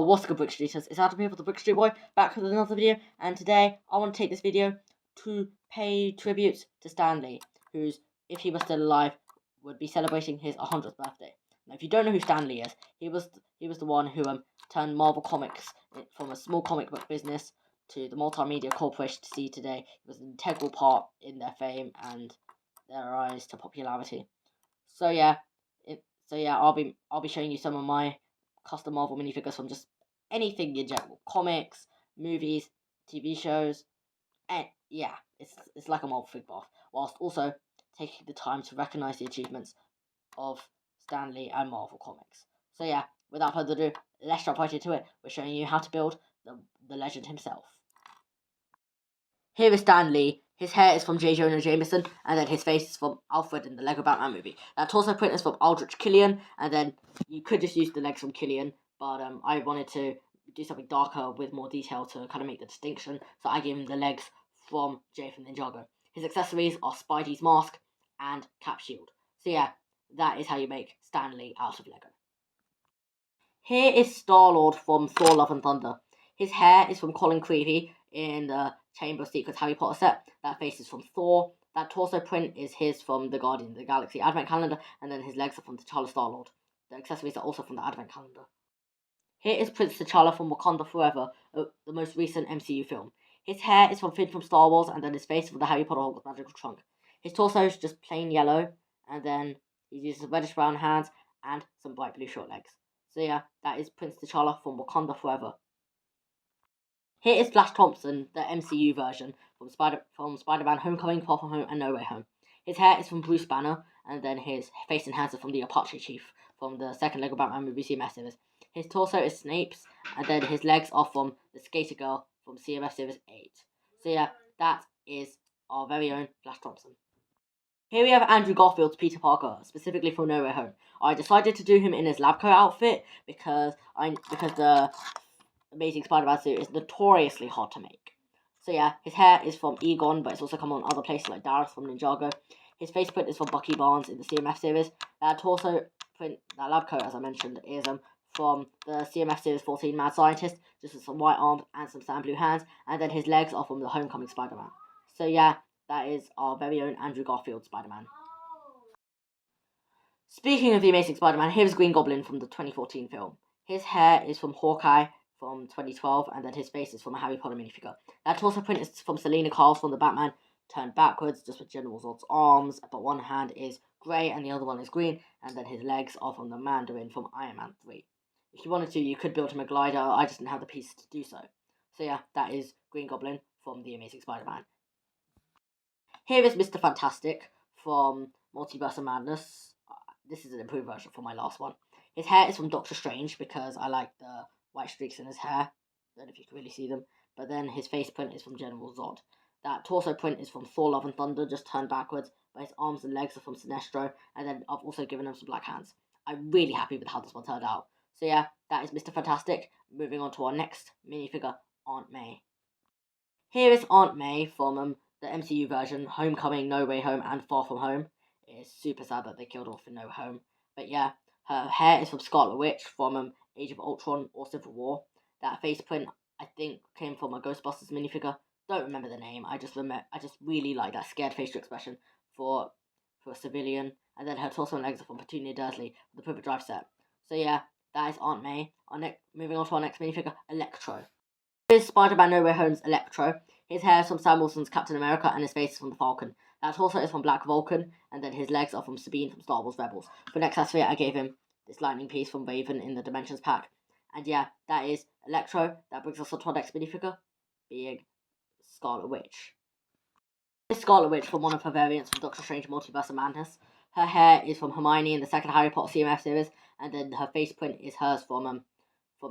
What's good, Brick Streeters? It's Adam here for the Brick Street Boy, back with another video, and today I want to take this video to pay tribute to Stan Lee, who's, if he was still alive, would be celebrating his 100th birthday. Now, if you don't know who Stan Lee is, he was the one who turned Marvel Comics from a small comic book business to the multimedia corporation to see today. He was an integral part in their fame and their rise to popularity. So yeah, I'll be showing you some of my custom Marvel minifigures from just anything in general, comics, movies, TV shows, and yeah, it's like a Marvel figbarf, whilst also taking the time to recognize the achievements of Stan Lee and Marvel Comics. So yeah, without further ado, let's jump right into it. We're showing you how to build the legend himself. Here is Stan Lee. His hair is from J. Jonah Jameson, and then his face is from Alfred in the Lego Batman movie. That torso print is from Aldrich Killian, and then you could just use the legs from Killian, but I wanted to do something darker with more detail to kind of make the distinction, so I gave him the legs from Jay from Ninjago. His accessories are Spidey's mask and cap shield. So yeah, that is how you make Stan Lee out of Lego. Here is Star-Lord from Thor: Love and Thunder. His hair is from Colin Creevey in the Chamber of Secrets Harry Potter set. That face is from Thor. That torso print is his from the Guardian of the Galaxy Advent Calendar, and then his legs are from T'Challa Star-Lord. The accessories are also from the Advent Calendar. Here is Prince T'Challa from Wakanda Forever, the most recent MCU film. His hair is from Finn from Star Wars, and then his face is from the Harry Potter Hogwarts Magical Trunk. His torso is just plain yellow, and then he uses reddish-brown hands and some bright blue short legs. So yeah, that is Prince T'Challa from Wakanda Forever. Here is Flash Thompson, the MCU version, from Spider-Man Homecoming, Far From Home, and No Way Home. His hair is from Bruce Banner, and then his face and hands are from the Apache Chief from the second Lego Batman movie CMS series. His torso is Snape's, and then his legs are from the Skater Girl from CMS series 8. So yeah, that is our very own Flash Thompson. Here we have Andrew Garfield's Peter Parker, specifically from No Way Home. I decided to do him in his lab coat outfit because the Amazing Spider-Man suit is notoriously hard to make. So yeah, his hair is from Egon, but it's also come on other places like Dareth from Ninjago. His face print is from Bucky Barnes in the CMF series. That torso print, that lab coat, as I mentioned, is from the CMF series 14 Mad Scientist, just with some white arms and some sand blue hands, and then his legs are from the Homecoming Spider-Man. So yeah, that is our very own Andrew Garfield Spider-Man. Speaking of the Amazing Spider-Man, here's Green Goblin from the 2014 film. His hair is from Hawkeye from 2012, and then his face is from a Harry Potter minifigure. That torso print is from Selena Kyle from the Batman turned backwards, just with General Zod's arms, but one hand is grey and the other one is green, and then his legs are from the Mandarin from Iron Man 3. If you wanted to, you could build him a glider. I just didn't have the pieces to do so. So yeah, that is Green Goblin from the Amazing Spider-Man. Here is Mr. Fantastic from Multiverse of Madness. This is an improved version from my last one. His hair is from Doctor Strange because I like the white streaks in his hair. Don't know if you can really see them. But then his face print is from General Zod. That torso print is from Thor: Love and Thunder, just turned backwards. But his arms and legs are from Sinestro. And then I've also given him some black hands. I'm really happy with how this one turned out. So yeah, that is Mr. Fantastic. Moving on to our next minifigure, Aunt May. Here is Aunt May from the MCU version, Homecoming, No Way Home, and Far From Home. It's super sad that they killed her off in No Way Home. But yeah, her hair is from Scarlet Witch from Age of Ultron or Civil War. That face print, I think, came from a Ghostbusters minifigure. Don't remember the name. I just really like that scared facial expression for a civilian. And then her torso and legs are from Petunia Dursley, the Pivot Drive set. So yeah, that is Aunt May. Moving on to our next minifigure, Electro. Here's Spider-Man No Way Home's Electro. His hair is from Sam Wilson's Captain America, and his face is from the Falcon. That torso is from Black Vulcan, and then his legs are from Sabine from Star Wars Rebels. For next accessory, I gave him this lightning piece from Raven in the Dimensions pack. And yeah, that is Electro. That brings us on to our next minifigure, being Scarlet Witch. This is Scarlet Witch from one of her variants from Doctor Strange Multiverse of Madness. Her hair is from Hermione in the second Harry Potter CMF series, and then her face print is hers from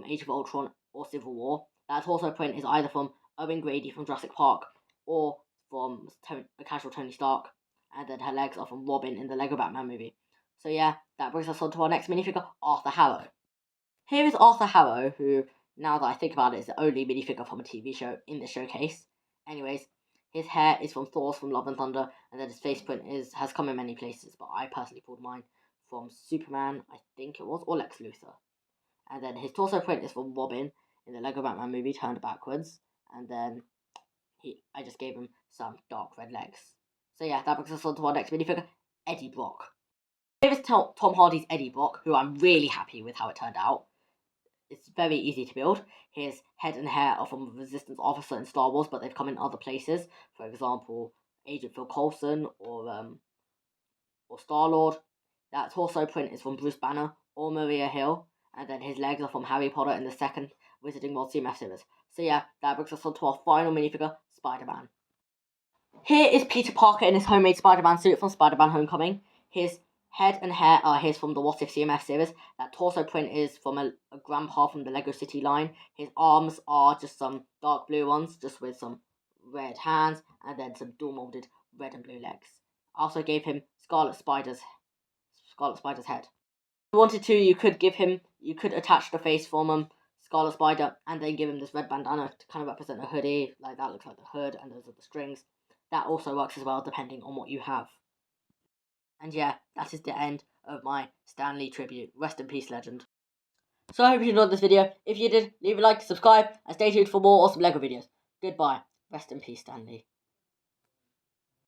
Age of Ultron or Civil War. That torso print is either from Owen Grady from Jurassic Park or from the casual Tony Stark, and then her legs are from Robin in the Lego Batman movie. So yeah, that brings us on to our next minifigure, Arthur Harrow. Here is Arthur Harrow, who, now that I think about it, is the only minifigure from a TV show in the showcase. Anyways, his hair is from Thor's from Love and Thunder, and then his face print has come in many places, but I personally pulled mine from Superman, I think it was, or Lex Luthor. And then his torso print is from Robin in the Lego Batman movie turned backwards. And then I just gave him some dark red legs. So yeah, that brings us on to our next minifigure, Eddie Brock. Here is Tom Hardy's Eddie Brock, who I'm really happy with how it turned out. It's very easy to build. His head and hair are from a Resistance officer in Star Wars, but they've come in other places. For example, Agent Phil Coulson or Star-Lord. That torso print is from Bruce Banner or Maria Hill. And then his legs are from Harry Potter in the second Wizarding World CMF series. So yeah, that brings us on to our final minifigure, Spider-Man. Here is Peter Parker in his homemade Spider-Man suit from Spider-Man Homecoming. His head and hair are his from the What If CMF series. That torso print is from a grandpa from the Lego City line. His arms are just some dark blue ones, just with some red hands, and then some dual molded red and blue legs. I also gave him Scarlet Spider's head. If you wanted to, you could attach the face from Scarlet Spider and then give him this red bandana to kind of represent a hoodie. Like that looks like the hood, and those are the strings. That also works as well, depending on what you have. And yeah, that is the end of my Stan Lee tribute. Rest in peace, legend. So I hope you enjoyed this video. If you did, leave a like, subscribe, and stay tuned for more awesome LEGO videos. Goodbye. Rest in peace, Stan Lee.